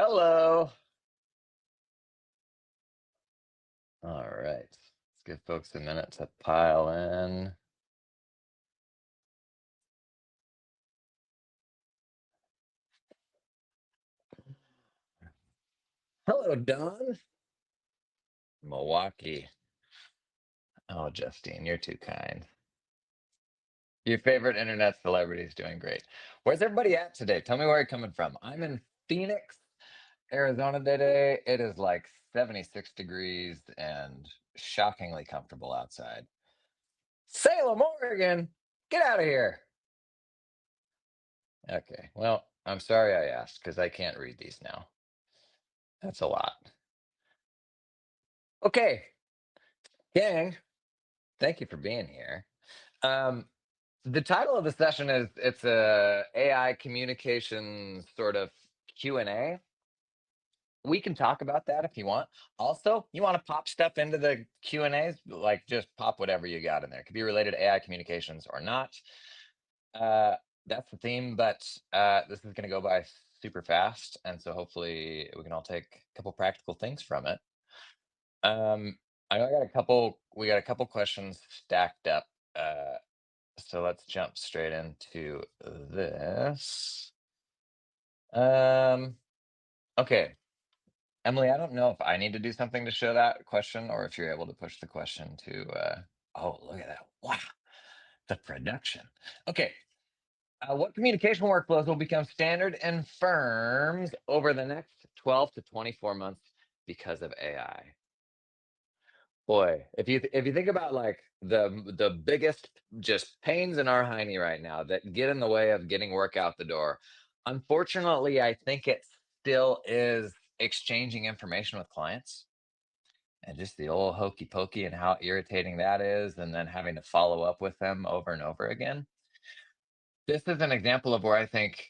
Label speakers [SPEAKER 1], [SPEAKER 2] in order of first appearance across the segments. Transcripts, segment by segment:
[SPEAKER 1] Hello. All right. Let's give folks a minute to pile in. Hello, Don. Milwaukee. Oh, Justine, you're too kind. Your favorite internet celebrity is doing great. Where's everybody at today? Tell me where you're coming from. I'm in Phoenix, Arizona today. It is like 76 degrees and shockingly comfortable outside. Salem, Oregon. Get out of here. Okay. Well, I'm sorry I asked because I can't read these now. That's a lot. Okay, gang, thank you for being here. Um, the title of the session is it's a AI communication sort of Q&A. We can talk about that if you want. Also, you want to pop stuff into the Q&As, like just pop whatever you got in there. It could be related to AI communications or not. Uh, that's the theme, but this is going to go by super fast, and so hopefully we can all take a couple practical things from it. I know we got a couple questions stacked up. Uh, so let's jump straight into this. Um, okay. Emily, I don't know if I need to do something to show that question or if you're able to push the question to, oh, look at that. Wow. The production. Okay. What communication workflows will become standard in firms over the next 12 to 24 months because of AI? Boy, if you think about like the biggest just pains in our hiney right now that get in the way of getting work out the door, unfortunately, I think it still is exchanging information with clients and just the old hokey pokey and how irritating that is, and then having to follow up with them over and over again. This is an example of where I think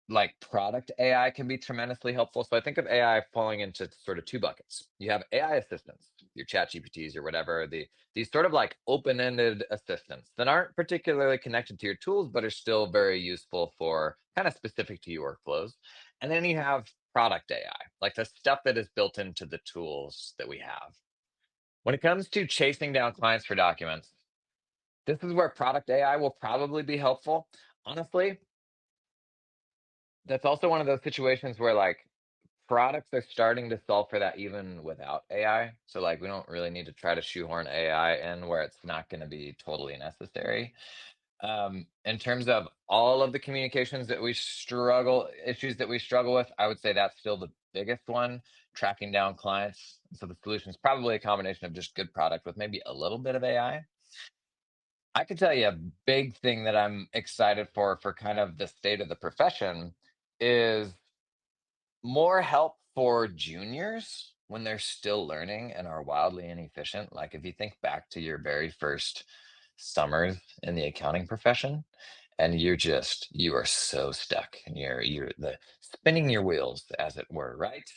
[SPEAKER 1] like product AI can be tremendously helpful. So I think of AI falling into sort of two buckets. You have AI assistants, your chat GPTs or whatever, these sort of like open-ended assistants that aren't particularly connected to your tools, but are still very useful for kind of specific to your workflows. And then you have product AI, like the stuff that is built into the tools that we have. When it comes to chasing down clients for documents, this is where product AI will probably be helpful. Honestly, that's also one of those situations where like products are starting to solve for that even without AI. So like we don't really need to try to shoehorn AI in where it's not going to be totally necessary. In terms of all of the communications that we struggle, issues that we struggle with, I would say that's still the biggest one, tracking down clients. So the solution is probably a combination of just good product with maybe a little bit of AI. I could tell you a big thing that I'm excited for kind of the state of the profession is more help for juniors when they're still learning and are wildly inefficient. Like if you think back to your very first summers in the accounting profession, and you are so stuck and you're the spinning your wheels, as it were, right?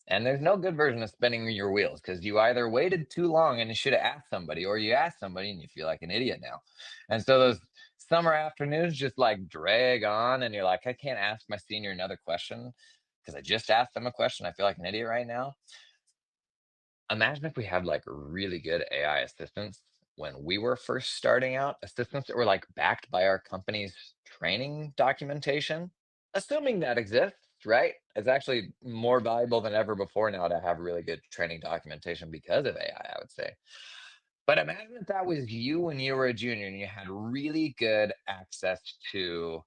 [SPEAKER 1] And there's no good version of spinning your wheels because you either waited too long and you should have asked somebody, or you asked somebody and you feel like an idiot now. And so those summer afternoons just like drag on, and you're like, I can't ask my senior another question because I just asked them a question. I feel like an idiot right now. Imagine if we had like really good AI assistants when we were first starting out, assistants that were like backed by our company's training documentation, assuming that exists, right? It's actually more valuable than ever before now to have really good training documentation because of AI, I would say. But imagine if that was you when you were a junior and you had really good access to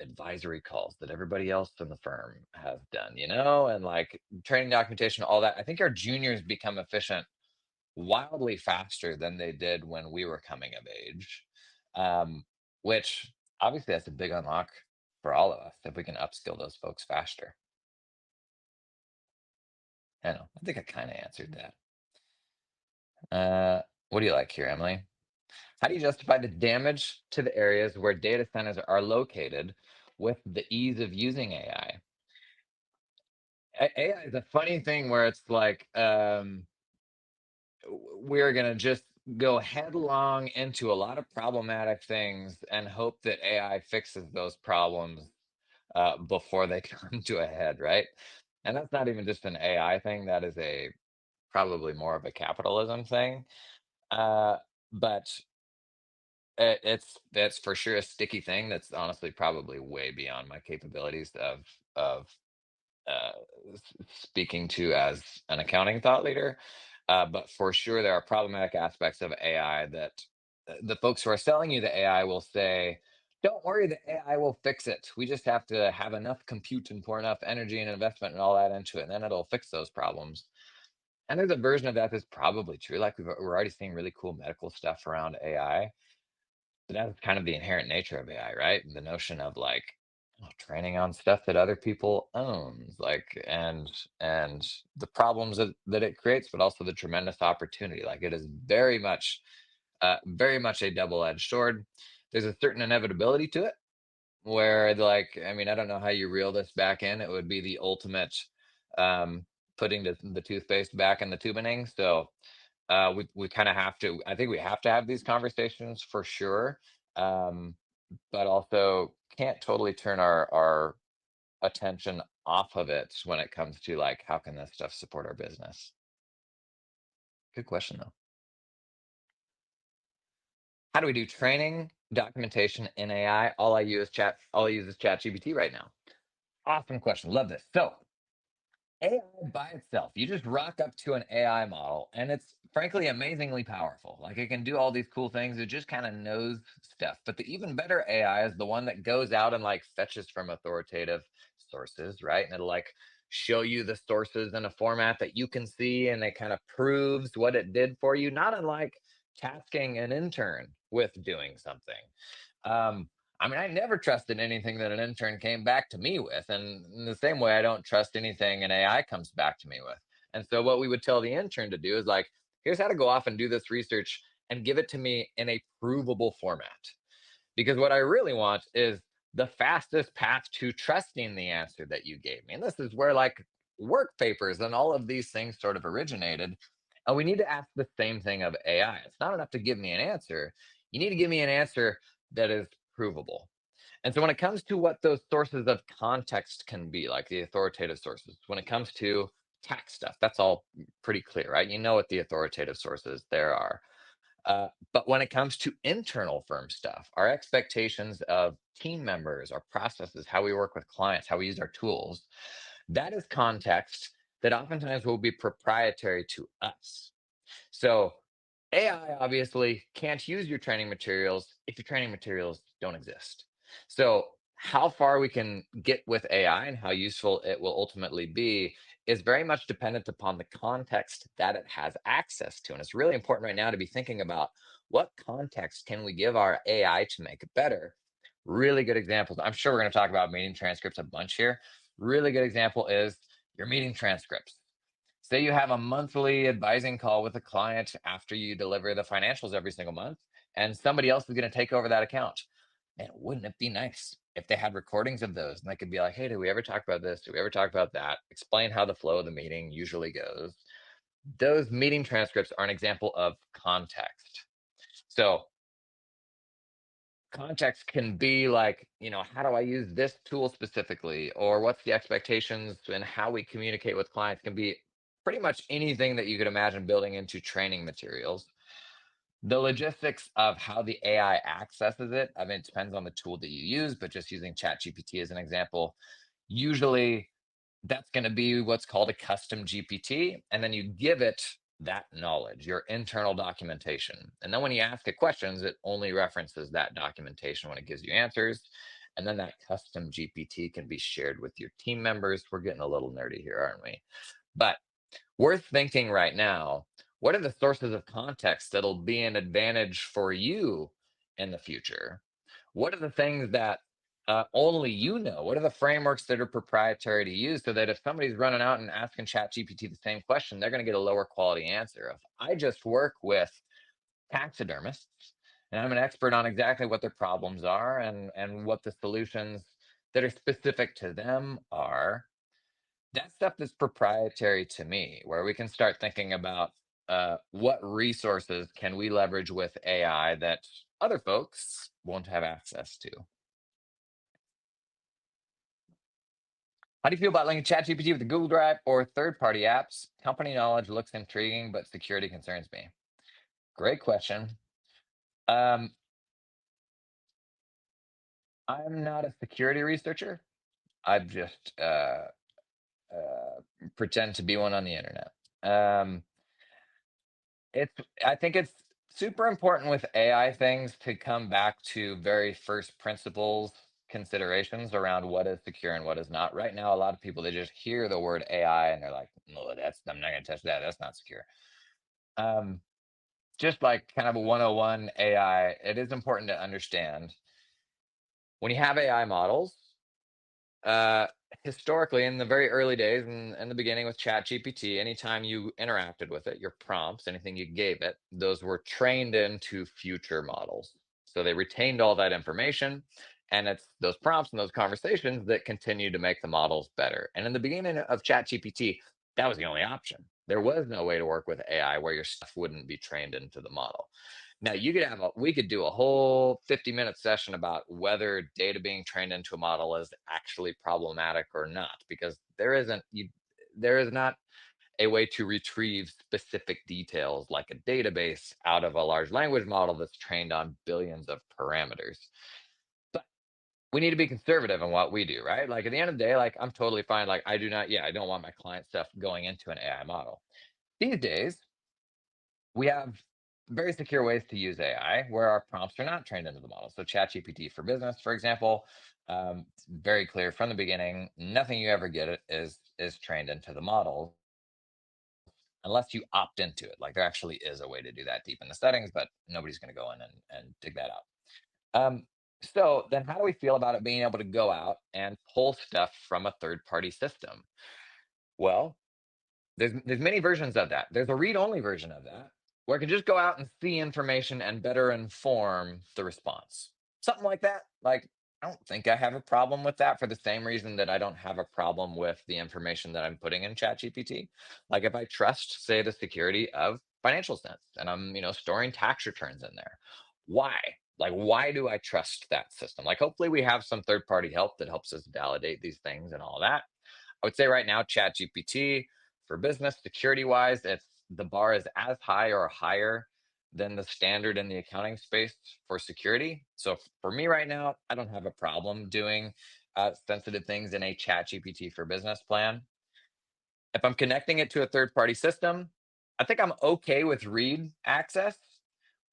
[SPEAKER 1] advisory calls that everybody else in the firm has done, and like training documentation, all that. I think our juniors become efficient wildly faster than they did when we were coming of age, um, which obviously that's a big unlock for all of us if we can upskill those folks faster. I know. I think I kind of answered that. What do you like here, Emily? How do you justify the damage to the areas where data centers are located with the ease of using AI? AI is a funny thing where it's like we're gonna just go headlong into a lot of problematic things and hope that AI fixes those problems before they come to a head, right? And that's not even just an AI thing. That is a probably more of a capitalism thing. Uh, but it's for sure a sticky thing that's honestly probably way beyond my capabilities of uh, speaking to as an accounting thought leader. But for sure, there are problematic aspects of AI that the folks who are selling you the AI will say, "Don't worry, the AI will fix it. We just have to have enough compute and pour enough energy and investment and all that into it, and then it'll fix those problems." And there's a version of that that's probably true. Like we're already seeing really cool medical stuff around AI. But that's kind of the inherent nature of AI, right? The notion of like training on stuff that other people owns, like and the problems that it creates, but also the tremendous opportunity. Like it is very much a double-edged sword. There's a certain inevitability to it, where like, I mean, I don't know how you reel this back in. It would be the ultimate um, putting the toothpaste back in the tubening. So we kind of have to. I think we have to have these conversations for sure, um, but also can't totally turn our attention off of it when it comes to like how can this stuff support our business. Good question though. How do we do training documentation in AI? All I use is ChatGPT right now. Awesome question. Love this. So AI by itself, you just rock up to an AI model and it's frankly amazingly powerful. Like it can do all these cool things. It just kind of knows stuff. But the even better AI is the one that goes out and like fetches from authoritative sources, right? And it'll like show you the sources in a format that you can see and it kind of proves what it did for you, not unlike tasking an intern with doing something. Um, I mean, I never trusted anything that an intern came back to me with. And in the same way, I don't trust anything an AI comes back to me with. And so, what we would tell the intern to do is like, here's how to go off and do this research and give it to me in a provable format. Because what I really want is the fastest path to trusting the answer that you gave me. And this is where like work papers and all of these things sort of originated. And we need to ask the same thing of AI. It's not enough to give me an answer. You need to give me an answer that is provable. And so when it comes to what those sources of context can be, like the authoritative sources, when it comes to tax stuff, that's all pretty clear, right? You know what the authoritative sources there are. But when it comes to internal firm stuff, our expectations of team members, our processes, how we work with clients, how we use our tools, that is context that oftentimes will be proprietary to us. So AI obviously can't use your training materials if your training materials don't exist. So how far we can get with AI and how useful it will ultimately be is very much dependent upon the context that it has access to. And it's really important right now to be thinking about what context can we give our AI to make it better. Really good examples. I'm sure we're going to talk about meeting transcripts a bunch here. Really good example is your meeting transcripts. Say you have a monthly advising call with a client after you deliver the financials every single month, and somebody else is going to take over that account. Man, wouldn't it be nice if they had recordings of those and they could be like, hey, did we ever talk about this? Did we ever talk about that? Explain how the flow of the meeting usually goes. Those meeting transcripts are an example of context. So context can be like, how do I use this tool specifically? Or what's the expectations and how we communicate with clients can be pretty much anything that you could imagine building into training materials. The logistics of how the AI accesses it, I mean, it depends on the tool that you use, but just using ChatGPT as an example, usually that's going to be what's called a custom GPT. And then you give it that knowledge, your internal documentation. And then when you ask it questions, it only references that documentation when it gives you answers. And then that custom GPT can be shared with your team members. We're getting a little nerdy here, aren't we? But worth thinking right now, what are the sources of context that'll be an advantage for you in the future? What are the things that only you know? What are the frameworks that are proprietary to you so that if somebody's running out and asking ChatGPT the same question, they're going to get a lower quality answer? If I just work with taxidermists and I'm an expert on exactly what their problems are and what the solutions that are specific to them are, that stuff is proprietary to me, where we can start thinking about what resources can we leverage with AI that other folks won't have access to. How do you feel about linking ChatGPT with the Google Drive or third-party apps? Company knowledge looks intriguing, but security concerns me. Great question. Um, I'm not a security researcher. I just uh, pretend to be one on the internet. Um, it's I think it's super important with AI things to come back to very first principles considerations around what is secure and what is not. Right now, a lot of people they just hear the word AI and they're like, "No, that's I'm not going to touch that. That's not secure." Um, just like kind of a 101 AI, it is important to understand when you have AI models, uh, historically in the very early days and in the beginning with ChatGPT, anytime you interacted with it, your prompts, anything you gave it, those were trained into future models. So they retained all that information. And it's those prompts and those conversations that continue to make the models better. And in the beginning of ChatGPT, that was the only option. There was no way to work with AI where your stuff wouldn't be trained into the model. Now you could have a we could do a whole 50-minute session about whether data being trained into a model is actually problematic or not, because there is not a way to retrieve specific details like a database out of a large language model that's trained on billions of parameters. But we need to be conservative in what we do, right? Like at the end of the day, like I'm totally fine. Like I don't want my client stuff going into an AI model. These days, we have very secure ways to use AI where our prompts are not trained into the model. So ChatGPT for Business, for example, it's very clear from the beginning, nothing you ever get it is trained into the model unless you opt into it. Like there actually is a way to do that deep in the settings, but nobody's going to go in and dig that out. So then how do we feel about it being able to go out and pull stuff from a third party system? Well, there's many versions of that. There's a read-only version of that where I can just go out and see information and better inform the response. Something like that. Like I don't think I have a problem with that for the same reason that I don't have a problem with the information that I'm putting in ChatGPT. Like if I trust, say, the security of financial sense and I'm, storing tax returns in there. Why? Like, why do I trust that system? Like, hopefully, we have some third party help that helps us validate these things and all that. I would say right now, ChatGPT for business security wise, it's the bar is as high or higher than the standard in the accounting space for security. So for me right now, I don't have a problem doing sensitive things in a ChatGPT for business plan. If I'm connecting it to a third party system, I think I'm okay with read access.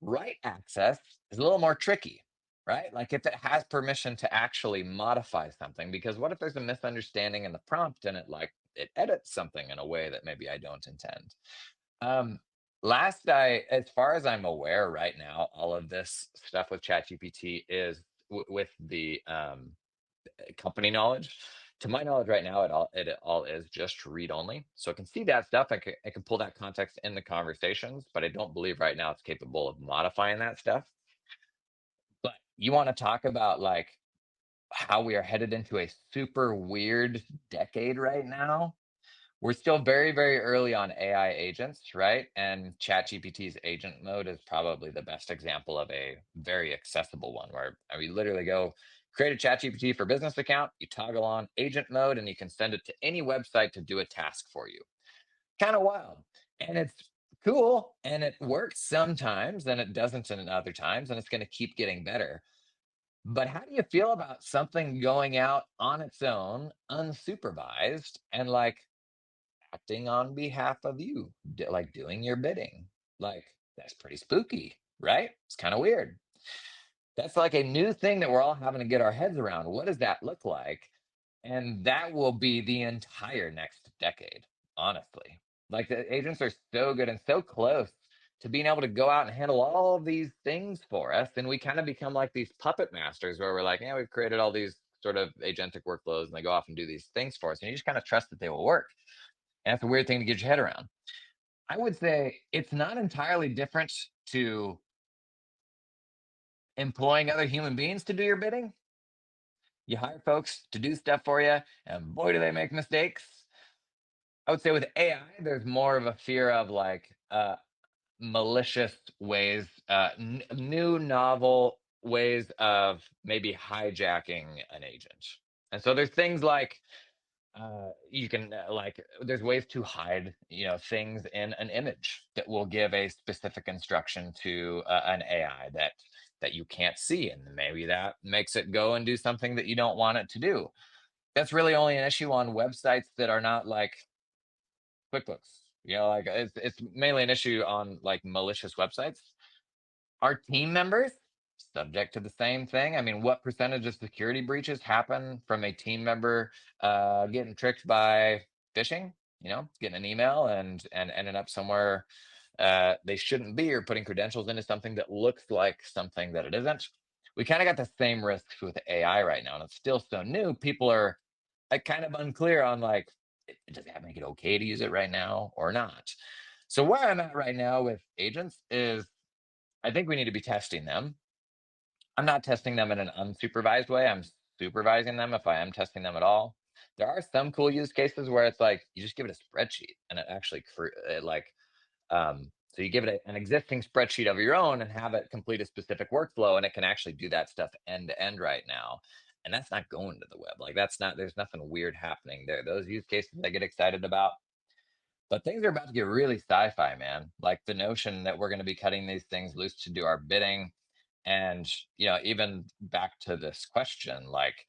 [SPEAKER 1] Write access is a little more tricky, right? Like if it has permission to actually modify something, because what if there's a misunderstanding in the prompt and it edits something in a way that maybe I don't intend? Um, as far as I'm aware right now, all of this stuff with ChatGPT is with the company knowledge. To my knowledge, right now, it all is just read only. So I can see that stuff. I can pull that context in the conversations, but I don't believe right now it's capable of modifying that stuff. But you want to talk about like how we are headed into a super weird decade right now? We're still very, very early on AI agents, right? And ChatGPT's agent mode is probably the best example of a very accessible one where we literally go create a ChatGPT for business account, you toggle on agent mode, and you can send it to any website to do a task for you. Kind of wild. And it's cool and it works sometimes and it doesn't in other times, and it's going to keep getting better. But how do you feel about something going out on its own, unsupervised, and like acting on behalf of you, like doing your bidding. Like that's pretty spooky, right? It's kind of weird. That's like a new thing that we're all having to get our heads around. What does that look like? And that will be the entire next decade, honestly. Like the agents are so good and so close to being able to go out and handle all of these things for us. And we kind of become like these puppet masters where we're like, yeah, we've created all these sort of agentic workflows and they go off and do these things for us. And you just kind of trust that they will work. And that's a weird thing to get your head around. I would say it's not entirely different to employing other human beings to do your bidding. You hire folks to do stuff for you, and boy, do they make mistakes. I would say with AI, there's more of a fear of like malicious ways, new novel ways of maybe hijacking an agent. And so there's things like You can like there's ways to hide things in an image that will give a specific instruction to an AI that you can't see, and maybe that makes it go and do something that you don't want it to do. That's really only an issue on websites that are not like QuickBooks. Like it's mainly an issue on like malicious websites. Our team members subject to the same thing. I mean, what percentage of security breaches happen from a team member getting tricked by phishing? Getting an email and ending up somewhere they shouldn't be, or putting credentials into something that looks like something that it isn't. We kind of got the same risks with AI right now, and it's still so new. People are like kind of unclear on like, does that make it okay to use it right now or not? So where I'm at right now with agents is I think we need to be testing them. I'm not testing them in an unsupervised way. I'm supervising them if I am testing them at all. There are some cool use cases where it's like you just give it a spreadsheet and it actually so you give it an existing spreadsheet of your own and have it complete a specific workflow, and it can actually do that stuff end to end right now. And that's not going to the web. Like that's not there's nothing weird happening there. Those use cases I get excited about. But things are about to get really sci-fi, man. Like the notion that we're going to be cutting these things loose to do our bidding. And, even back to this question, like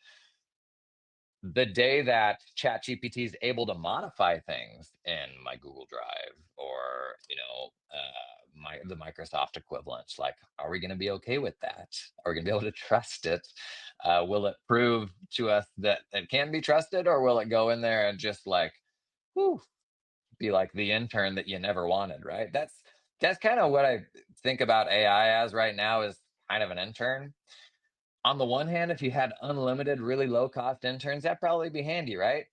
[SPEAKER 1] the day that ChatGPT is able to modify things in my Google Drive or, the Microsoft equivalents, like, are we going to be okay with that? Are we going to be able to trust it? Will it prove to us that it can be trusted, or will it go in there and just like, whew, be like the intern that you never wanted, right? That's kind of what I think about AI as right now, is kind of an intern. On the one hand, if you had unlimited, really low cost interns, that'd probably be handy, right?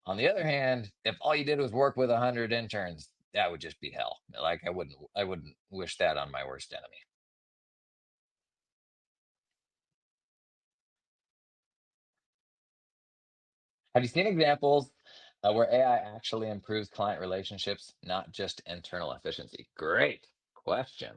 [SPEAKER 1] On the other hand, if all you did was work with 100 interns, that would just be hell. Like I wouldn't wish that on my worst enemy. Have you seen examples where AI actually improves client relationships, not just internal efficiency? Great question.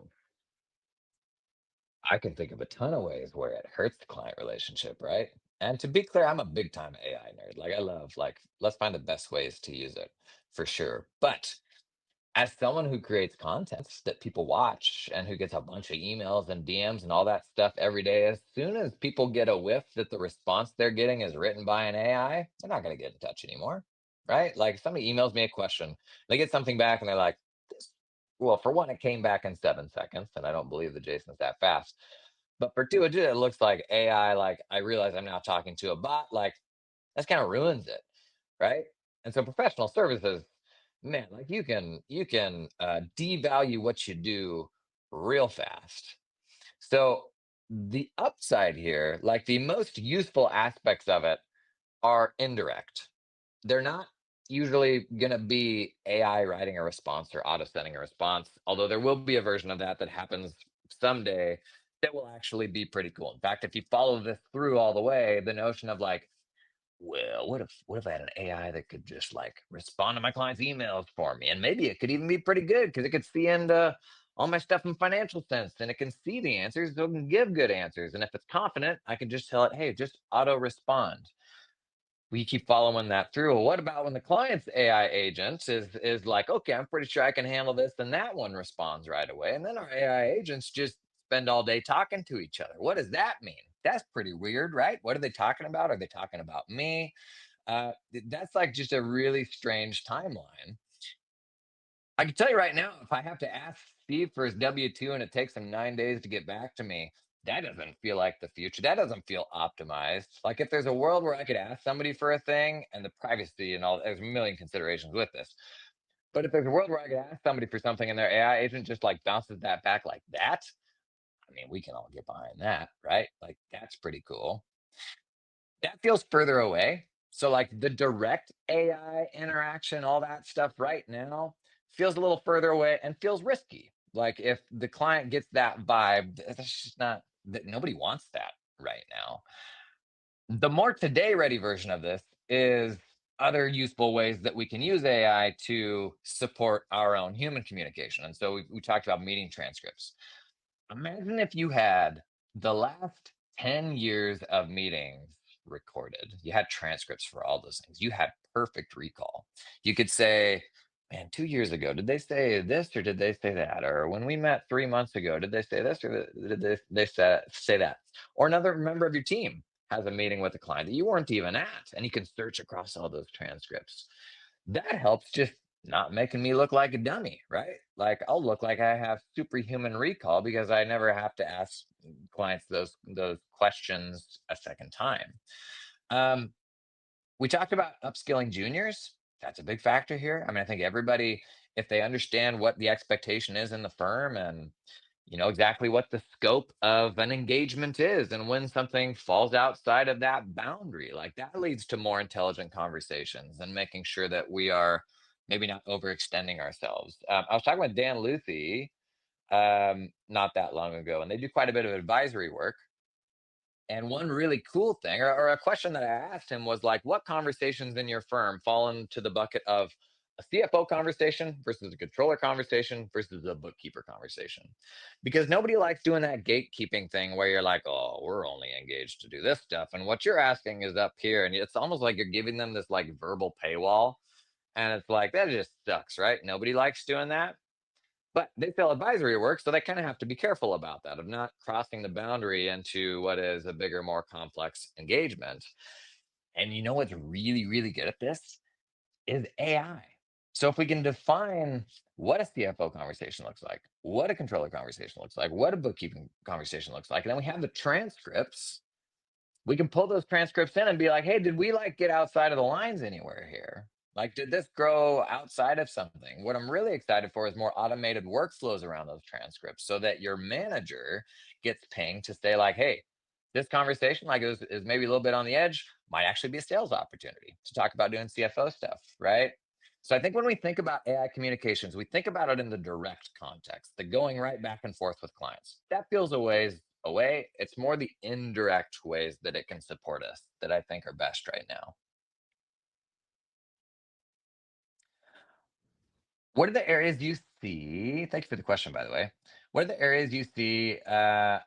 [SPEAKER 1] I can think of a ton of ways where it hurts the client relationship, right? And to be clear, I'm a big time AI nerd. Like I love, like, let's find the best ways to use it for sure. But as someone who creates content that people watch and who gets a bunch of emails and DMs and all that stuff every day, as soon as people get a whiff that the response they're getting is written by an AI, they're not going to get in touch anymore. Right? Like somebody emails me a question, they get something back and they're like, this, well, for one, it came back in 7 seconds, and I don't believe that Jason's that fast. But for two, it looks like AI, like I realize I'm now talking to a bot, like that's kind of ruins it, right? And so professional services, man, like you can devalue what you do real fast. So the upside here, like the most useful aspects of it, are indirect. They're not usually going to be AI writing a response or auto sending a response, although there will be a version of that that happens someday that will actually be pretty cool. In fact, if you follow this through all the way, the notion of like, well, what if I had an AI that could just like respond to my clients' emails for me? And maybe it could even be pretty good because it could see into all my stuff in financial sense, and it can see the answers, so it can give good answers. And if it's confident, I can just tell it, hey, just auto respond. We keep following that through. Well, what about when the client's AI agent is like, okay, I'm pretty sure I can handle this, and that one responds right away, and then our AI agents just spend all day talking to each other. What does that mean? That's pretty weird, right? What are they talking about? Are they talking about me? That's like just a really strange timeline. I can tell you right now, if I have to ask Steve for his W-2 and it takes him 9 days to get back to me, that doesn't feel like the future. That doesn't feel optimized. Like if there's a world where I could ask somebody for a thing, and the privacy and all, there's a million considerations with this. But if there's a world where I could ask somebody for something and their AI agent just like bounces that back like that, I mean, we can all get behind that, right? Like that's pretty cool. That feels further away. So like the direct AI interaction, all that stuff right now feels a little further away and feels risky. Like if the client gets that vibe, that's just not that, nobody wants that right now. The more today ready version of this is other useful ways that we can use AI to support our own human communication. And so we talked about meeting transcripts. Imagine if you had the last 10 years of meetings recorded. You had transcripts for all those things. You had perfect recall. You could say, man, 2 years ago, did they say this or did they say that? Or when we met 3 months ago, did they say this or did they say that? Or another member of your team has a meeting with a client that you weren't even at, and you can search across all those transcripts. That helps just not making me look like a dummy, right? Like I'll look like I have superhuman recall because I never have to ask clients those questions a second time. Um, we talked about upskilling juniors. That's a big factor here. I mean, I think everybody, if they understand what the expectation is in the firm and exactly what the scope of an engagement is and when something falls outside of that boundary, like that leads to more intelligent conversations and making sure that we are maybe not overextending ourselves. I was talking with Dan Luthi not that long ago, and they do quite a bit of advisory work. And one really cool thing, or a question that I asked him was like, what conversations in your firm fall into the bucket of a CFO conversation versus a controller conversation versus a bookkeeper conversation? Because nobody likes doing that gatekeeping thing where you're like, oh, we're only engaged to do this stuff. And what you're asking is up here. And it's almost like you're giving them this like verbal paywall. And it's like, that just sucks, right? Nobody likes doing that. But they sell advisory work, so they kind of have to be careful about that, of not crossing the boundary into what is a bigger, more complex engagement. And you know what's really, really good at this is AI. So if we can define what a CFO conversation looks like, what a controller conversation looks like, what a bookkeeping conversation looks like, and then we have the transcripts, we can pull those transcripts in and be like, hey, did we like get outside of the lines anywhere here? Like, did this grow outside of something? What I'm really excited for is more automated workflows around those transcripts so that your manager gets pinged to say, like, hey, this conversation, like, is maybe a little bit on the edge, might actually be a sales opportunity to talk about doing CFO stuff, right? So I think when we think about AI communications, we think about it in the direct context, the going right back and forth with clients. That feels a ways away. It's more the indirect ways that it can support us that I think are best right now. What are the areas you see? Thank you for the question, by the way. What are the areas you see that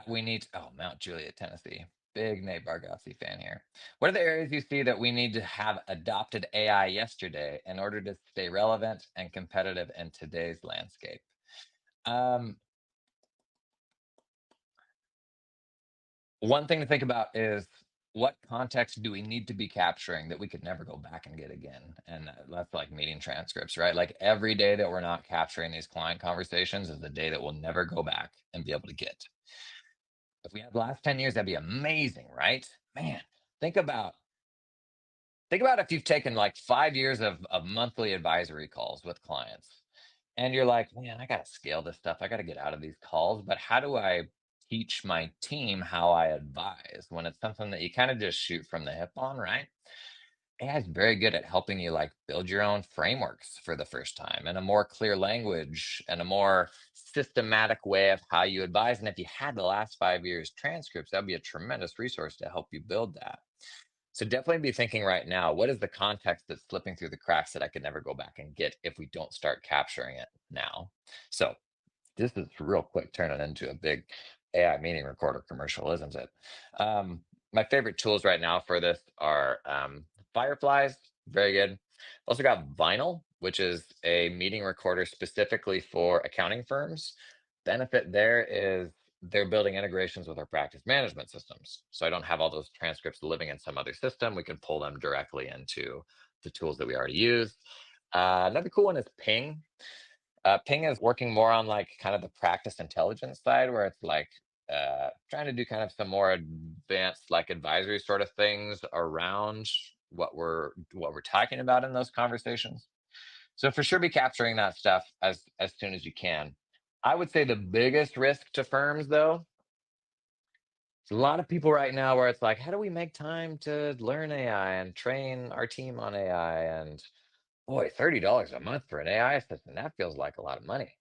[SPEAKER 1] we need? Oh, Mount Juliet, Tennessee. Big Nate Bargatze fan here. What are the areas you see that we need to have adopted AI yesterday in order to stay relevant and competitive in today's landscape? Um, One thing to think about is what context do we need to be capturing that we could never go back and get again? And that's like meeting transcripts, right? Like every day that we're not capturing these client conversations is the day that we'll never go back and be able to get. If we had the last 10 years, that'd be amazing, right? Man, think about think about if you've taken like 5 years of monthly advisory calls with clients and you're like, man, I got to scale this stuff. I got to get out of these calls. But how do I teach my team how I advise when it's something that you kind of just shoot from the hip on, right? AI is very good at helping you like build your own frameworks for the first time in a more clear language and a more systematic way of how you advise. And if you had the last 5 years transcripts, that'd be a tremendous resource to help you build that. So definitely be thinking right now, what is the context that's slipping through the cracks that I could never go back and get if we don't start capturing it now? So this is real quick turning into a big AI meeting recorder commercial, isn't it? My favorite tools right now for this are Fireflies, very good. Also got Vinyl, which is a meeting recorder specifically for accounting firms. Benefit there is they're building integrations with our practice management systems. So I don't have all those transcripts living in some other system. We can pull them directly into the tools that we already use. Another cool one is Ping. Ping is working more on like kind of the practice intelligence side, where it's like trying to do kind of some more advanced like advisory sort of things around what we're talking about in those conversations. So for sure, be capturing that stuff as soon as you can. I would say the biggest risk to firms, though, a lot of people right now where it's like, how do we make time to learn AI and train our team on AI? And boy, $30 a month for an AI assistant, that feels like a lot of money.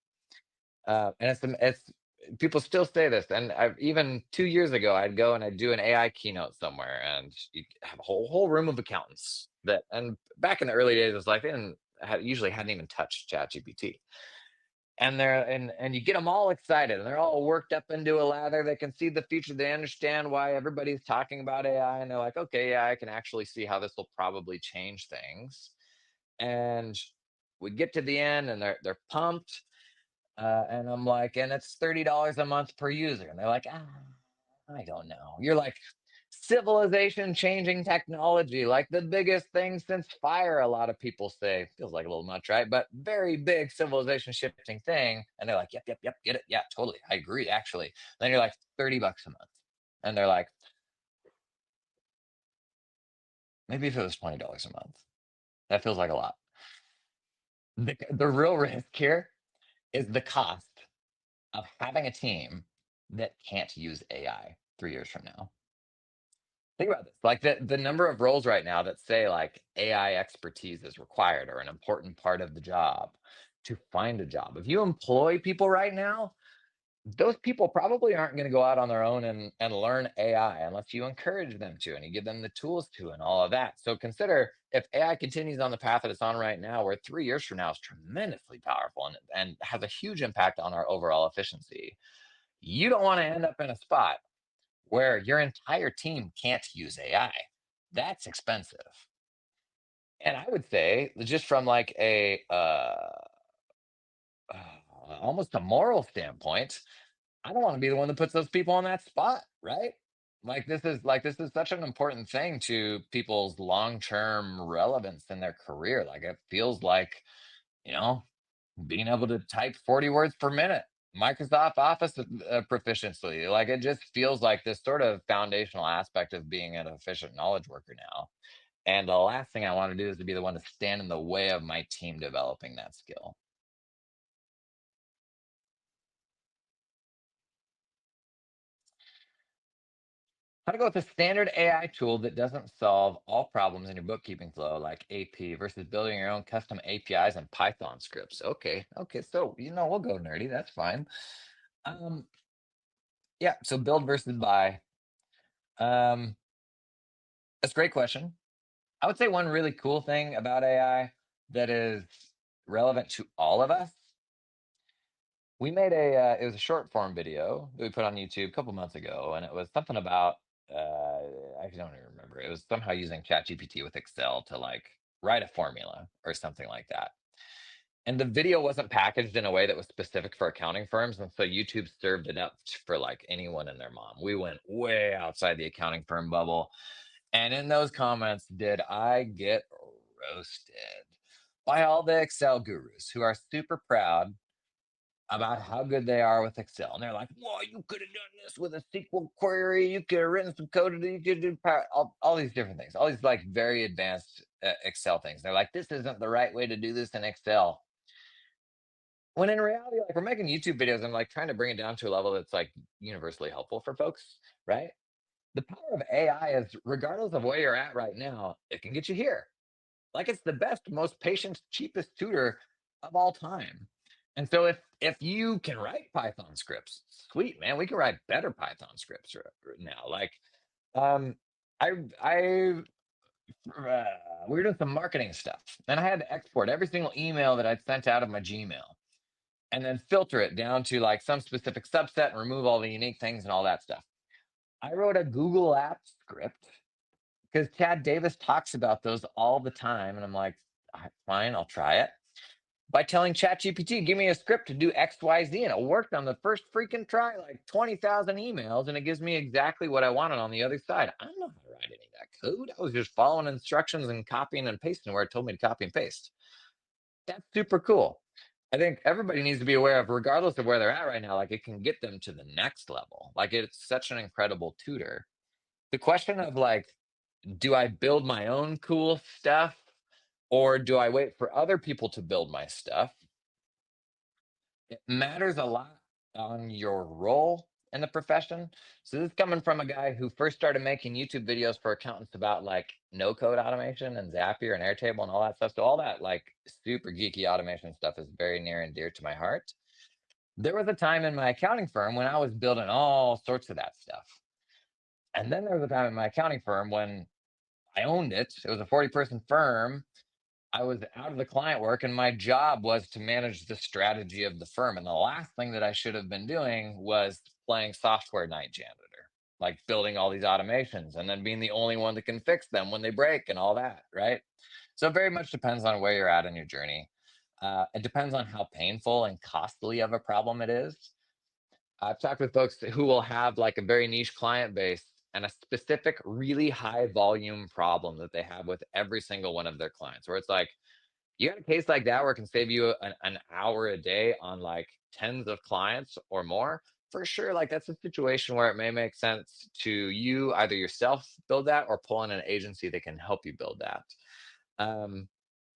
[SPEAKER 1] And it's people still say this, and even 2 years ago, I'd go and I'd do an AI keynote somewhere, and you have a whole room of accountants that. And back in the early days, it was like they didn't usually hadn't even touched ChatGPT, and you get them all excited and they're all worked up into a lather. They can see the future. They understand why everybody's talking about AI, and they're like, okay, yeah, I can actually see how this will probably change things. And we get to the end, and they're pumped. And I'm like, and it's $30 a month per user, and they're like, I don't know. You're like, civilization changing technology, like the biggest thing since fire, a lot of people say. Feels like a little much, right? But very big civilization shifting thing. And they're like, yep, yep, yep, get it. Yeah, totally. I agree, actually. Then you're like, $30 a month. And they're like, maybe if it was $20 a month. That feels like a lot. The real risk here is the cost of having a team that can't use AI 3 years from now. Think about this. Like the number of roles right now that say like AI expertise is required or an important part of the job to find a job. If you employ people right now, those people probably aren't going to go out on their own and learn AI unless you encourage them to and you give them the tools to and all of that. So consider if AI continues on the path that it's on right now, where 3 years from now is tremendously powerful and has a huge impact on our overall efficiency. You don't want to end up in a spot where your entire team can't use AI. That's expensive. And I would say, just from like a almost a moral standpoint, I don't want to be the one that puts those people on that spot, right? Like this is such an important thing to people's long-term relevance in their career. Like it feels like, you know, being able to type 40 words per minute, Microsoft Office proficiency. Like it just feels like this sort of foundational aspect of being an efficient knowledge worker now. And the last thing I want to do is to be the one to stand in the way of my team developing that skill. How to go with a standard AI tool that doesn't solve all problems in your bookkeeping flow, like AP, versus building your own custom APIs and Python scripts. Okay, okay, so we'll go nerdy. That's fine. Um, yeah, so build versus buy. Um, that's a great question. I would say one really cool thing about AI that is relevant to all of us. We made it was a short form video that we put on YouTube a couple months ago, and it was something about I don't even remember. It was somehow using ChatGPT with Excel to like write a formula or something like that. And the video wasn't packaged in a way that was specific for accounting firms, and so YouTube served it up for like anyone and their mom. We went way outside the accounting firm bubble, and in those comments, did I get roasted by all the Excel gurus who are super proud about how good they are with Excel. And they're like, "Whoa, you could have done this with a SQL query. You could have written some code. You could do all these different things, all these like very advanced Excel things." They're like, "This isn't the right way to do this in Excel." When in reality, like we're making YouTube videos and like trying to bring it down to a level that's like universally helpful for folks, right? The power of AI is regardless of where you're at right now, it can get you here. Like it's the best, most patient, cheapest tutor of all time. And so if you can write Python scripts, sweet man, we can write better Python scripts now. Like um I uh, we were doing some marketing stuff, and I had to export every single email that I'd sent out of my Gmail, and then filter it down to like some specific subset and remove all the unique things and all that stuff. I wrote a Google Apps script because Chad Davis talks about those all the time. And I'm like, fine, I'll try it. By telling ChatGPT, give me a script to do X, Y, Z. And it worked on the first freaking try, like 20,000 emails. And it gives me exactly what I wanted on the other side. I don't know how to write any of that code. I was just following instructions and copying and pasting where it told me to copy and paste. That's super cool. I think everybody needs to be aware of, regardless of where they're at right now, like it can get them to the next level. Like it's such an incredible tutor. The question of like, do I build my own cool stuff or do I wait for other people to build my stuff? It matters a lot on your role in the profession. So this is coming from a guy who first started making YouTube videos for accountants about like no code automation and Zapier and Airtable and all that stuff. So all that like super geeky automation stuff is very near and dear to my heart. There was a time in my accounting firm when I was building all sorts of that stuff. And then there was a time in my accounting firm when I owned it. It was a 40-person firm. I was out of the client work and my job was to manage the strategy of the firm. And the last thing that I should have been doing was playing software night janitor, like building all these automations and then being the only one that can fix them when they break and all that. Right. So it very much depends on where you're at in your journey. It depends on how painful and costly of a problem it is. I've talked with folks who will have like a very niche client base and a specific, really high volume problem that they have with every single one of their clients, where it's like, you got a case like that where it can save you an hour a day on like tens of clients or more, for sure. Like that's a situation where it may make sense to you either yourself build that or pull in an agency that can help you build that. Um,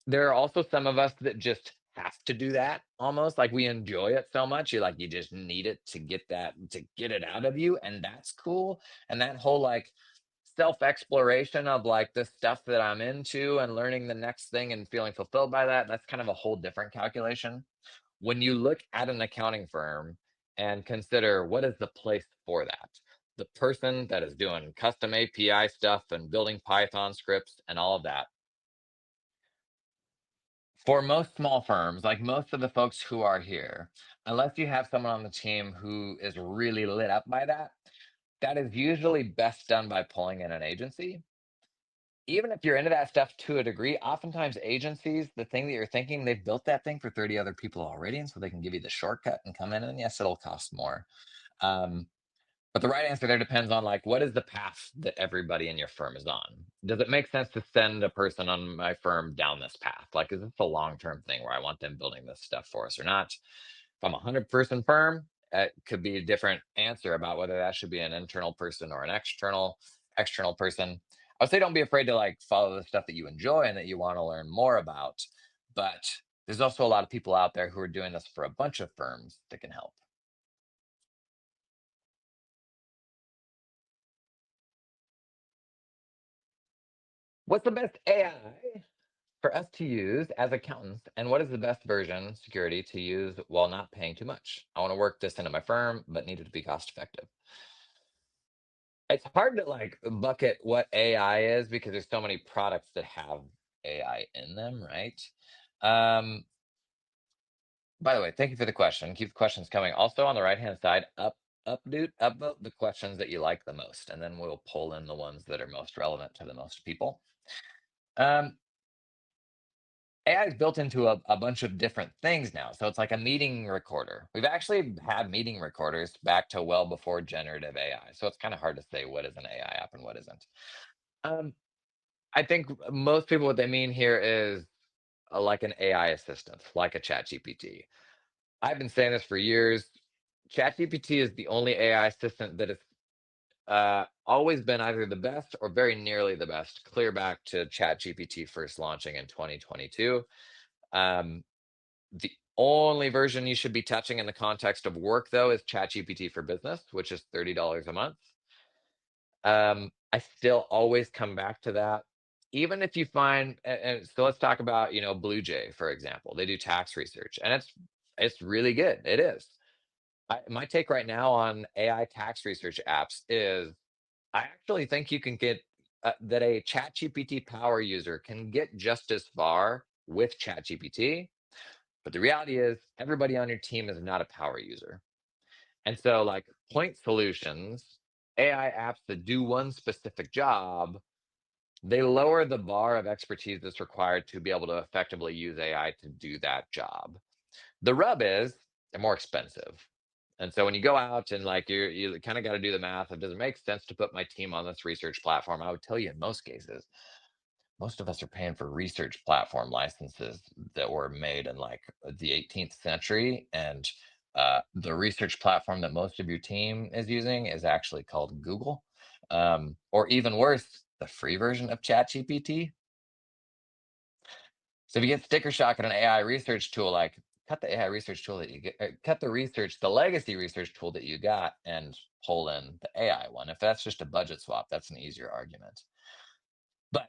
[SPEAKER 1] there are also some of us that just have to do that almost like we enjoy it so much. You just need it to get that, to get it out of you. And that's cool. And that whole like self exploration of like the stuff that I'm into and learning the next thing and feeling fulfilled by that, that's kind of a whole different calculation. When you look at an accounting firm and consider what is the place for that, the person that is doing custom API stuff and building Python scripts and all of that, for most small firms, like most of the folks who are here, unless you have someone on the team who is really lit up by that, that is usually best done by pulling in an agency. Even if you're into that stuff to a degree, oftentimes agencies, the thing that you're thinking, they've built that thing for 30 other people already. And so they can give you the shortcut and come in. And yes, it'll cost more. Um, but the right answer there depends on like what is the path that everybody in your firm is on. Does it make sense to send a person on my firm down this path? Like, is this a long-term thing where I want them building this stuff for us or not? If I'm a 100-person firm, it could be a different answer about whether that should be an internal person or an external person. I would say don't be afraid to like follow the stuff that you enjoy and that you want to learn more about. But there's also a lot of people out there who are doing this for a bunch of firms that can help. What's the best AI for us to use as accountants, and what is the best version security to use while not paying too much? I want to work this into my firm, but need it to be cost effective. It's hard to like bucket what AI is because there's so many products that have AI in them, right? Um, by the way, thank you for the question. Keep the questions coming. Also on the right hand side, upvote the questions that you like the most, and then we'll pull in the ones that are most relevant to the most people. Um, AI is built into a bunch of different things now. So it's like a meeting recorder. We've actually had meeting recorders back to well before generative AI. So it's kind of hard to say what is an AI app and what isn't. Um, I think most people, what they mean here is like an AI assistant, like a ChatGPT. I've been saying this for years. ChatGPT is the only AI assistant that has always been either the best or very nearly the best, clear back to ChatGPT first launching in 2022. Um, The only version you should be touching in the context of work, though, is ChatGPT for Business, which is $30 a month. I still always come back to that. Even if you find, and so let's talk about, Blue Jay, for example. They do tax research, and it's really good. It is. My take right now on AI tax research apps is I actually think you can get that a ChatGPT power user can get just as far with ChatGPT, but the reality is, everybody on your team is not a power user. And so, like point solutions, AI apps that do one specific job, they lower the bar of expertise that's required to be able to effectively use AI to do that job. The rub is they're more expensive. And so when you go out and like you kind of got to do the math of does it make sense to put my team on this research platform? I would tell you in most cases, most of us are paying for research platform licenses that were made in like the 18th century. And the research platform that most of your team is using is actually called Google. Or even worse, the free version of ChatGPT. So if you get sticker shock at an AI research tool, like cut the AI research tool that you get, cut the legacy research tool that you got and pull in the AI one. If that's just a budget swap, that's an easier argument. But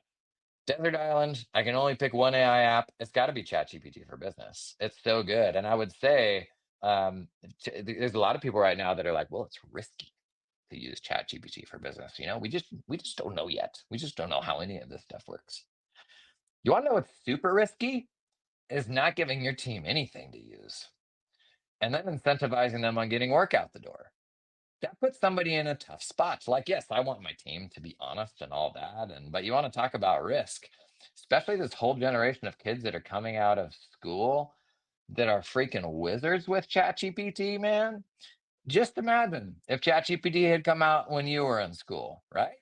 [SPEAKER 1] Desert Island, I can only pick one AI app. It's got to be ChatGPT for Business. It's so good. And I would say there's a lot of people right now that are like, well, it's risky to use ChatGPT for Business. We just don't know yet. We just don't know how any of this stuff works. You want to know what's super risky? Is not giving your team anything to use and then incentivizing them on getting work out the door. That puts somebody in a tough spot. Like, yes, I want my team to be honest and all that, but you want to talk about risk, especially this whole generation of kids that are coming out of school that are freaking wizards with ChatGPT, man. Just imagine if ChatGPT had come out when you were in school, right?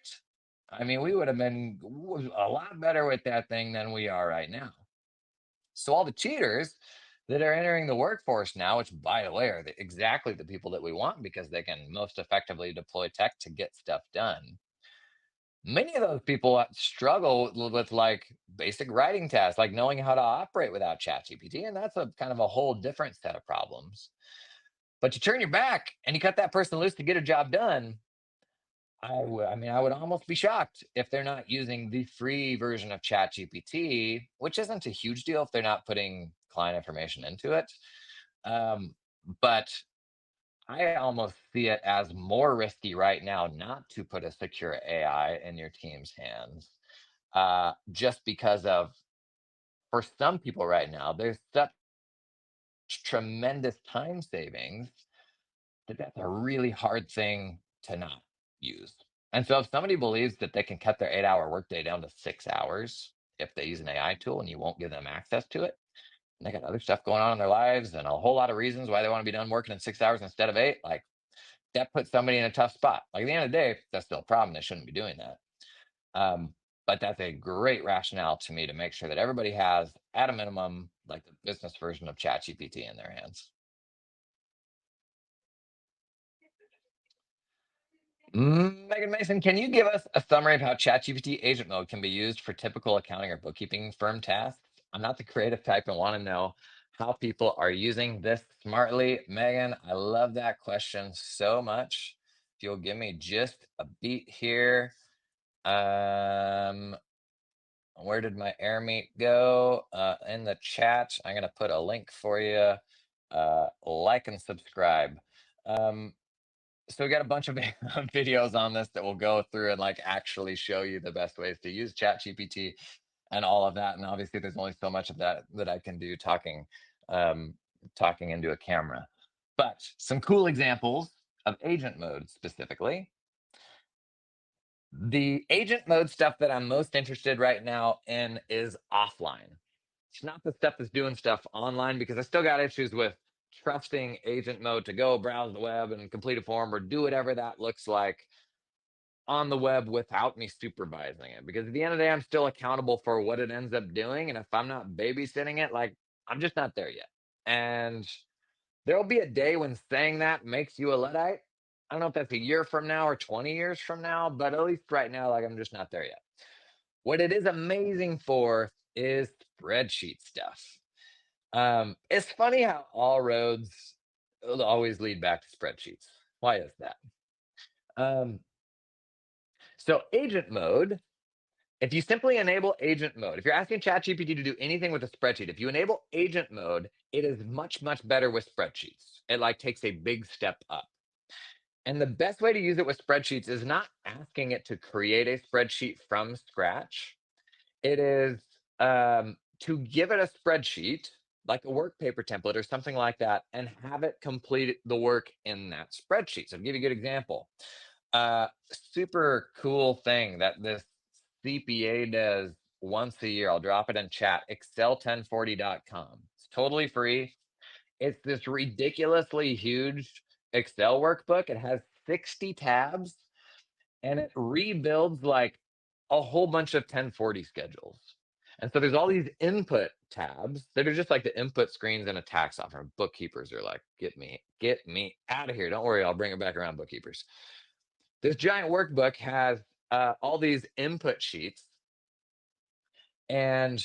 [SPEAKER 1] I mean, we would have been a lot better with that thing than we are right now. So all the cheaters that are entering the workforce now, which by the way are exactly the people that we want because they can most effectively deploy tech to get stuff done. Many of those people struggle with like basic writing tasks, like knowing how to operate without ChatGPT, and that's a kind of a whole different set of problems. But you turn your back and you cut that person loose to get a job done. I mean, I would almost be shocked if they're not using the free version of ChatGPT, which isn't a huge deal if they're not putting client information into it. Um, but I almost see it as more risky right now not to put a secure AI in your team's hands, just because of, for some people right now, there's such tremendous time savings that that's a really hard thing to not use. And so if somebody believes that they can cut their 8-hour workday down to 6 hours if they use an AI tool and you won't give them access to it, and they got other stuff going on in their lives and a whole lot of reasons why they want to be done working in 6 hours instead of 8, like that puts somebody in a tough spot. Like at the end of the day, that's still a problem. They shouldn't be doing that. Um, but that's a great rationale to me to make sure that everybody has, at a minimum, like the business version of ChatGPT in their hands. Megan Mason, can you give us a summary of how ChatGPT agent mode can be used for typical accounting or bookkeeping firm tasks? I'm not the creative type and want to know how people are using this smartly. Megan, I love that question so much. If you'll give me just a beat here. Um, where did my air meat go? In the chat, I'm going to put a link for you. Like and subscribe. Um, so we got a bunch of videos on this that will go through and like actually show you the best ways to use ChatGPT and all of that. And obviously, there's only so much of that that I can do um, talking into a camera. But some cool examples of agent mode specifically. The agent mode stuff that I'm most interested right now in is offline. It's not the stuff that's doing stuff online because I still got issues with trusting agent mode to go browse the web and complete a form or do whatever that looks like on the web without me supervising it. Because at the end of the day, I'm still accountable for what it ends up doing. And if I'm not babysitting it, like I'm just not there yet. And there'll be a day when saying that makes you a Luddite. I don't know if that's a year from now or 20 years from now, but at least right now, like I'm just not there yet. What it is amazing for is spreadsheet stuff. It's funny how all roads will always lead back to spreadsheets. Why is that? Um, so agent mode, if you simply enable agent mode, if you're asking ChatGPT to do anything with a spreadsheet, if you enable agent mode, it is much, much better with spreadsheets. It like takes a big step up. And the best way to use it with spreadsheets is not asking it to create a spreadsheet from scratch. It is to give it a spreadsheet, like a work paper template or something like that, and have it complete the work in that spreadsheet. So, to give you a good example, super cool thing that this CPA does once a year. I'll drop it in chat. Excel1040.com. It's totally free. It's this ridiculously huge Excel workbook. It has 60 tabs and it rebuilds like a whole bunch of 1040 schedules. And so there's all these input tabs that are just like the input screens in a tax software. Bookkeepers are like, get me out of here. Don't worry, I'll bring it back around, bookkeepers. This giant workbook has all these input sheets, and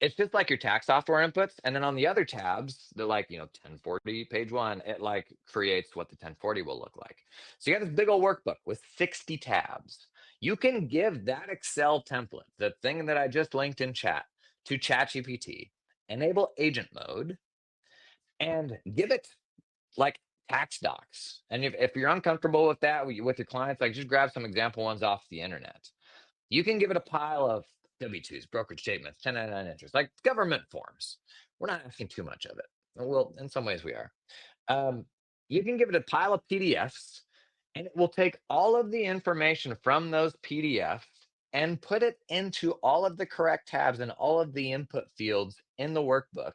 [SPEAKER 1] it's just like your tax software inputs. And then on the other tabs, they're like, 1040 page one, it like creates what the 1040 will look like. So you got this big old workbook with 60 tabs. You can give that Excel template, the thing that I just linked in chat, to ChatGPT, enable agent mode, and give it like tax docs. And if you're uncomfortable with that with your clients, like just grab some example ones off the internet. You can give it a pile of W-2s, brokerage statements, 1099 entries, like government forms. We're not asking too much of it. Well, in some ways we are. Um, you can give it a pile of PDFs, and it will take all of the information from those PDFs and put it into all of the correct tabs and all of the input fields in the workbook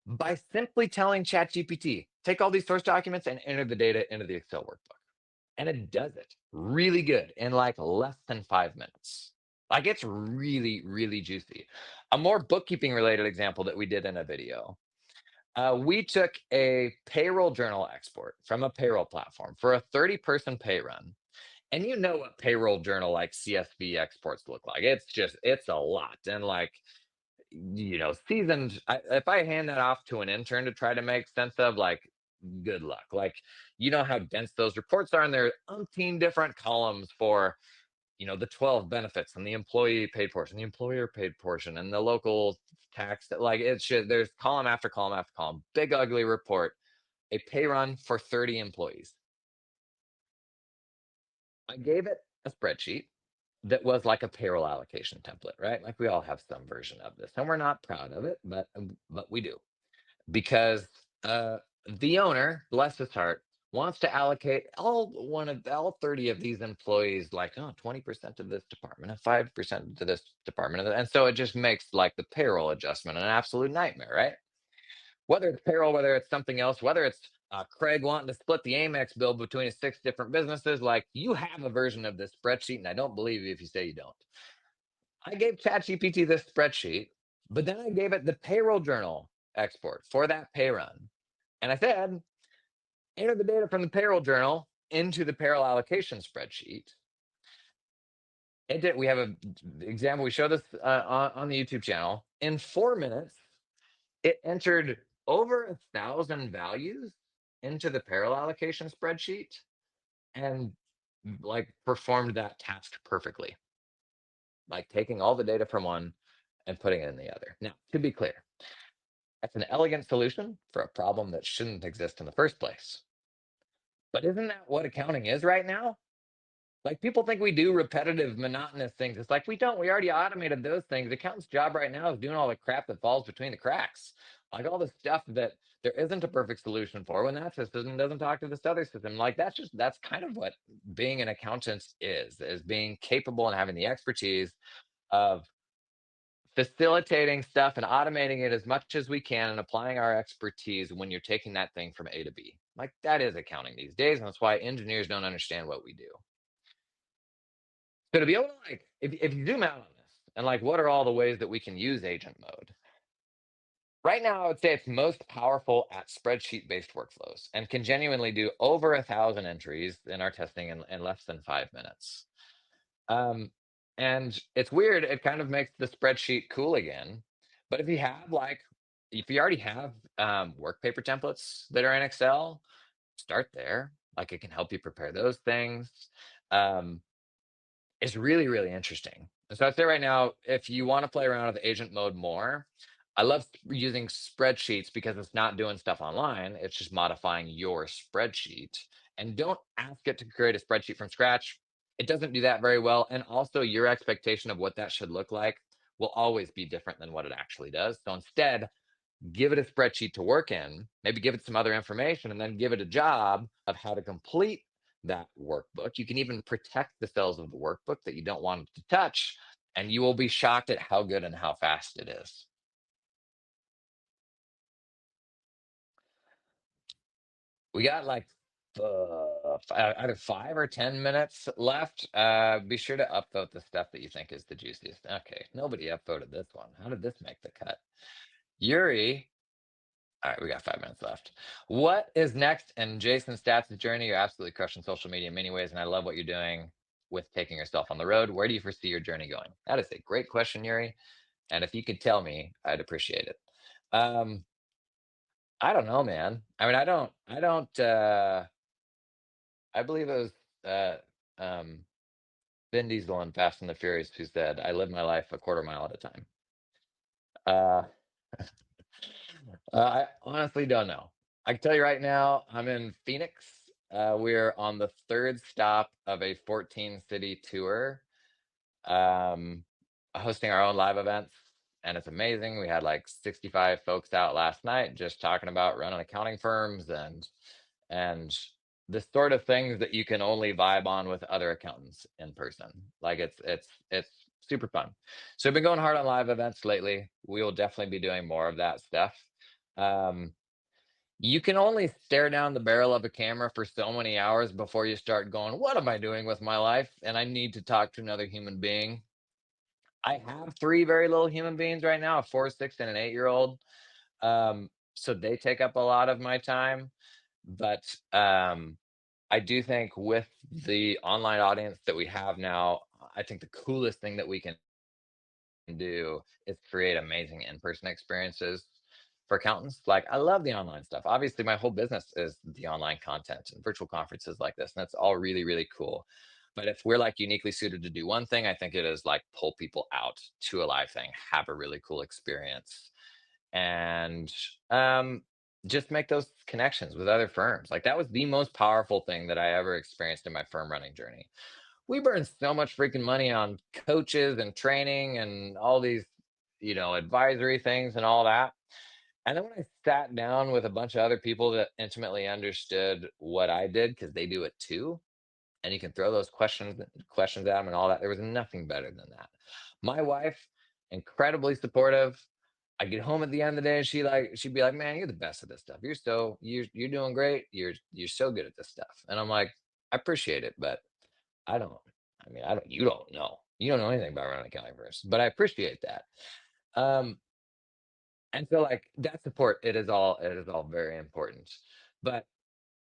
[SPEAKER 1] by simply telling ChatGPT, take all these source documents and enter the data into the Excel workbook. And it does it really good in like less than 5 minutes. Like it's really, really juicy. A more bookkeeping related example that we did in a video. We took a payroll journal export from a payroll platform for a 30-person pay run. And you know what payroll journal like CSV exports look like. It's a lot. And like, seasoned, if I hand that off to an intern to try to make sense of, like, good luck. Like, you know how dense those reports are, and there are umpteen different columns for, the 12 benefits and the employee paid portion, the employer paid portion, and the local tax. Like, there's column after column after column, big, ugly report, a pay run for 30 employees. I gave it a spreadsheet that was like a payroll allocation template, right? Like we all have some version of this, and we're not proud of it, but we do because the owner, bless his heart, wants to allocate all 30 of these employees, like 20% of this department and 5% to this department, and so it just makes like the payroll adjustment an absolute nightmare, right? Whether it's payroll, whether it's something else, whether it's Craig wanting to split the Amex bill between his 6 different businesses, like you have a version of this spreadsheet, and I don't believe you if you say you don't. I gave ChatGPT this spreadsheet, but then I gave it the payroll journal export for that pay run. And I said, enter the data from the payroll journal into the payroll allocation spreadsheet. We have an example. We show this on the YouTube channel. In 4 minutes, it entered over 1,000 values into the payroll allocation spreadsheet and like performed that task perfectly, like taking all the data from one and putting it in the other. Now, to be clear, that's an elegant solution for a problem that shouldn't exist in the first place. But isn't that what accounting is right now? Like people think we do repetitive, monotonous things. It's like we don't. We already automated those things. Accountant's job right now is doing all the crap that falls between the cracks, like all the stuff that there isn't a perfect solution for when that system doesn't talk to this other system. Like that's kind of what being an accountant is being capable and having the expertise of facilitating stuff and automating it as much as we can and applying our expertise when you're taking that thing from A to B. Like that is accounting these days, and that's why engineers don't understand what we do. So to be able to like, if you zoom out on this and like, what are all the ways that we can use agent mode? Right now, I would say it's most powerful at spreadsheet-based workflows and can genuinely do over 1,000 entries in our testing in less than 5 minutes. Um, and it's weird. It kind of makes the spreadsheet cool again. But if you already have work paper templates that are in Excel, start there. Like it can help you prepare those things. Um, it's really, really interesting. So I'd say right now, if you want to play around with agent mode more, I love using spreadsheets because it's not doing stuff online. It's just modifying your spreadsheet. And don't ask it to create a spreadsheet from scratch. It doesn't do that very well. And also, your expectation of what that should look like will always be different than what it actually does. So instead, give it a spreadsheet to work in, maybe give it some other information, and then give it a job of how to complete that workbook. You can even protect the cells of the workbook that you don't want it to touch, and you will be shocked at how good and how fast it is. We got like either 5 or 10 minutes left. Be sure to upvote the stuff that you think is the juiciest. Okay, nobody upvoted this one. How did this make the cut? Yuri. All right, we got 5 minutes left. What is next in Jason Staats' journey? You're absolutely crushing social media in many ways, and I love what you're doing with taking yourself on the road. Where do you foresee your journey going? That is a great question, Yuri. And if you could tell me, I'd appreciate it. Um, I don't know, man. I mean, I believe it was uh, um, Vin Diesel in Fast and the Furious who said, I live my life a quarter mile at a time. Uh, I honestly don't know. I can tell you right now, I'm in Phoenix. We're on the third stop of a 14 city tour. Um, hosting our own live events, and it's amazing. We had like 65 folks out last night just talking about running accounting firms and the sort of things that you can only vibe on with other accountants in person. Like it's super fun. So I've been going hard on live events lately. We will definitely be doing more of that stuff. Um, you can only stare down the barrel of a camera for so many hours before you start going, "What am I doing with my life?" And I need to talk to another human being. I have three very little human beings right now, a 4, 6, and an 8-year-old. So they take up a lot of my time. But I do think with the online audience that we have now, I think the coolest thing that we can do is create amazing in-person experiences for accountants. Like I love the online stuff. Obviously, my whole business is the online content and virtual conferences like this, and that's all really, really cool. But if we're like uniquely suited to do one thing, I think it is like pull people out to a live thing, have a really cool experience, and um, just make those connections with other firms. Like that was the most powerful thing that I ever experienced in my firm running journey. We burn so much freaking money on coaches and training and all these, advisory things and all that. And then when I sat down with a bunch of other people that intimately understood what I did, because they do it too, and you can throw those questions at them and all that. There was nothing better than that. My wife, incredibly supportive. I get home at the end of the day, and she'd be like, "Man, you're the best at this stuff. You're doing great. You're so good at this stuff." And I'm like, "I appreciate it, but I don't. I mean, I don't. You don't know. You don't know anything about running accounting firms, but I appreciate that." Um, and so like that support, it is all very important. But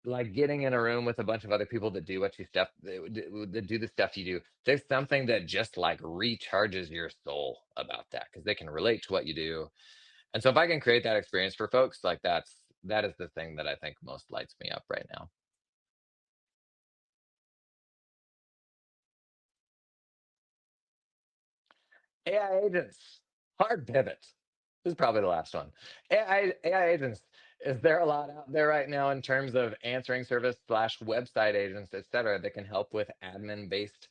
[SPEAKER 1] like getting in a room with a bunch of other people that do what you stuff that do the stuff you do, there's something that just like recharges your soul about that because they can relate to what you do. And so if I can create that experience for folks, like that is the thing that I think most lights me up right now. AI agents, hard pivot. This is probably the last one. AI agents. Is there a lot out there right now in terms of answering service slash website agents, et cetera, that can help with admin based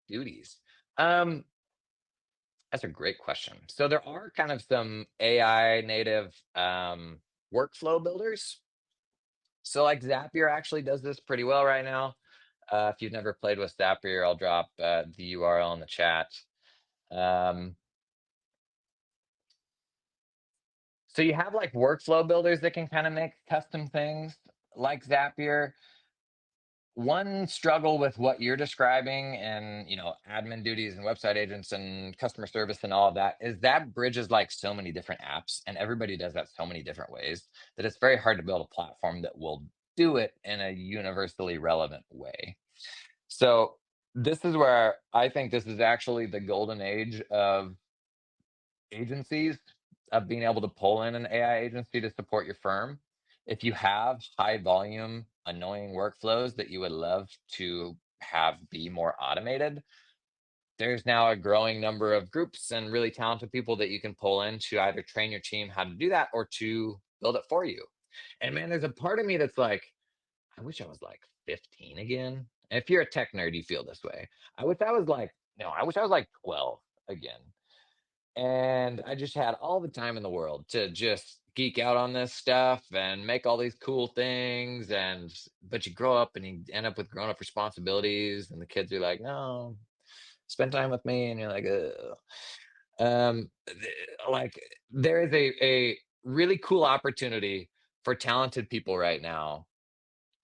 [SPEAKER 1] duties? Um, That's a great question. So there are kind of some AI native workflow builders. So like Zapier actually does this pretty well right now. If you've never played with Zapier, I'll drop the URL in the chat. Um, so you have like workflow builders that can kind of make custom things like Zapier. One struggle with what you're describing and admin duties and website agents and customer service and all of that is that bridges like so many different apps and everybody does that so many different ways that it's very hard to build a platform that will do it in a universally relevant way. So this is where I think this is actually the golden age of agencies, of being able to pull in an AI agency to support your firm. If you have high volume, annoying workflows that you would love to have be more automated, there's now a growing number of groups and really talented people that you can pull in to either train your team how to do that or to build it for you. And man, there's a part of me that's like, I wish I was like 15 again. And if you're a tech nerd, you feel this way. I wish I was like, no, I wish I was like 12 again, and I just had all the time in the world to just geek out on this stuff and make all these cool things. And but you grow up and you end up with grown up responsibilities, and the kids are like, "No, spend time with me," and you're like, "Ugh." Like there is a really cool opportunity for talented people right now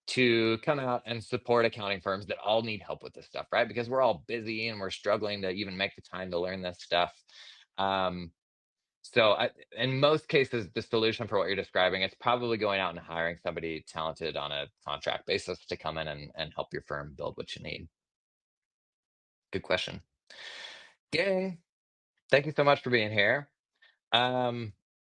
[SPEAKER 1] to come out and support accounting firms that all need help with this stuff, right? Because we're all busy and we're struggling to even make the time to learn this stuff. Um, so in most cases, the solution for what you're describing, it's probably going out and hiring somebody talented on a contract basis to come in and help your firm build what you need. Good question. Gang, thank you so much for being here.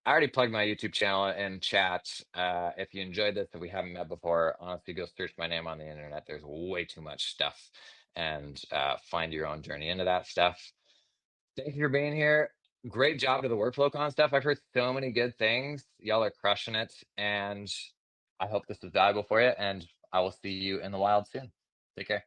[SPEAKER 1] I already plugged my YouTube channel in chat. If you enjoyed this, if we haven't met before, honestly, go search my name on the internet. There's way too much stuff, and find your own journey into that stuff. Thank you for being here. Great job to the WorkflowCon stuff. I've heard so many good things. Y'all are crushing it, and I hope this was valuable for you. And I will see you in the wild soon. Take care.